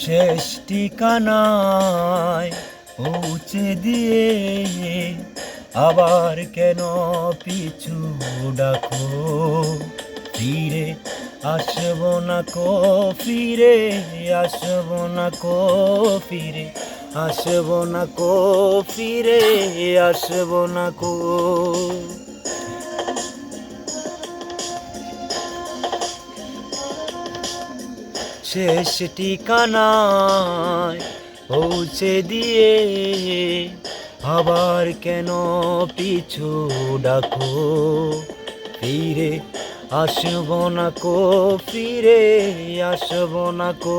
শেষ ঠিকানায় পৌঁছে দিয়ে আবার কেন পিছু ডাকো? ফিরে আসবো না কো, ফিরে আসবো না কো, ফিরে আসবো না কো, ফিরে আসবো না কো। শেষ ঠিকানায় পৌঁছে দিয়ে আবার কেন পিছু ডাকো? ফিরে আসবো না কো, ফিরে আসবো না কো,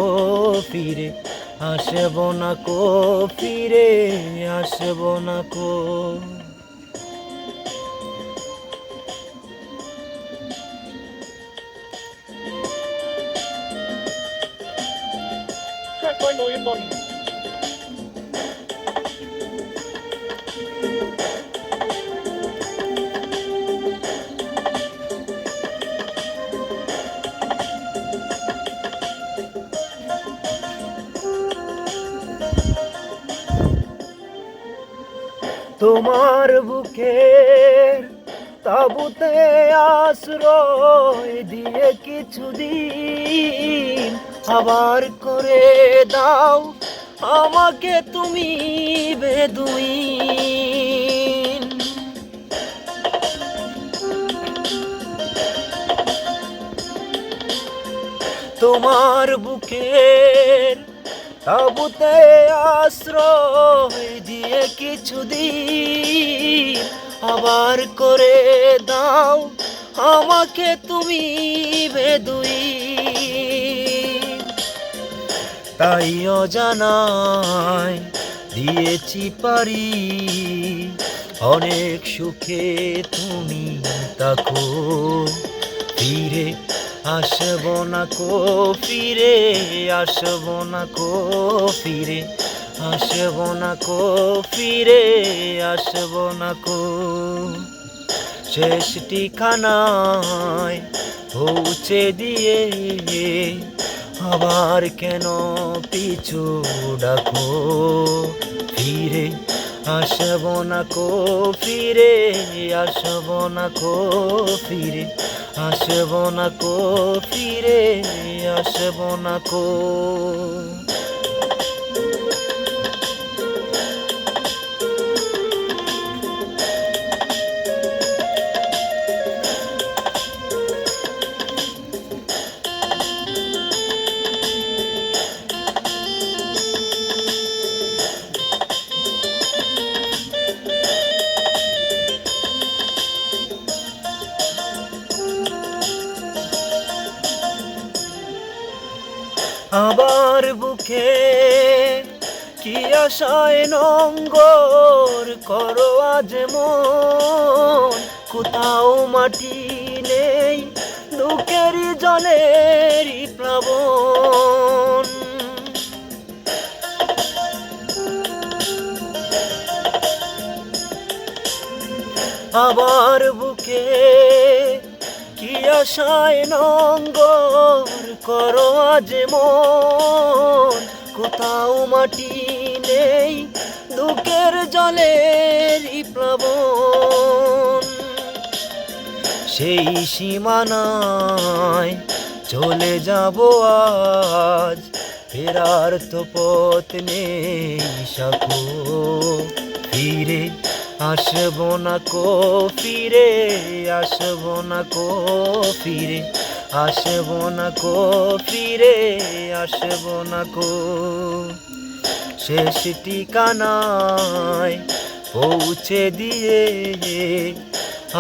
ফিরে আসবো না কো, ফিরে আসবো না কো। তোমার বুকের তাবুতে আশ্রয় দিয়ে কিছুদিন আবার করে দাও আমাকে তুমি বেদুইন। তোমার বুকের তাবুতে আশ্রয় দিয়ে কিছুদিন আবার করে দাও আমাকে তুমি বেদুইন। তাই অজানায় দিয়েছি পারি অনেক সুখে তুমি থাকো। ফিরে আসবো না কো, ফিরে আসবো না কো, ফিরে আসবো না কো, ফিরে আসবো না কো। শেষ ঠিকানায় পৌঁছে দিয়ে আবার কেন পিছু ডাকো? ফিরে আসবো না কো, ফিরে আসবো না কো, ফিরে আসবো না কো, ফিরে আসবো না কো। আবার বুকে কি আশায় নঙ্গর করো আজ মন, কোথাও মাটি নেই দুঃখেরই জলেরই প্লাবন। আবার বুকে কি আশায় নঙ্গর করো আজ মন, কোথাও মাটি নেই দুঃখের জলেরই প্লাবন। সেই সীমানায় চলে যাব আজ, ফেরার তো পথ নেই সাকো। ফিরে আসবো না কো, ফিরে আসবো না কো, ফিরে আসবো না কো, ফিরে আসবো না কো। শেষ ঠিকানায় পৌঁছে দিয়ে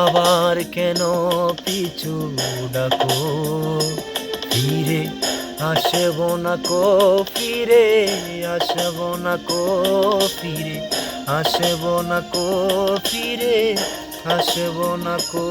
আবার কেন পিছু ডাকো? ফিরে আসবো না কো, ফিরে আসবো না কো, ফিরে আসবো না কো, ফিরে আসবো না কো।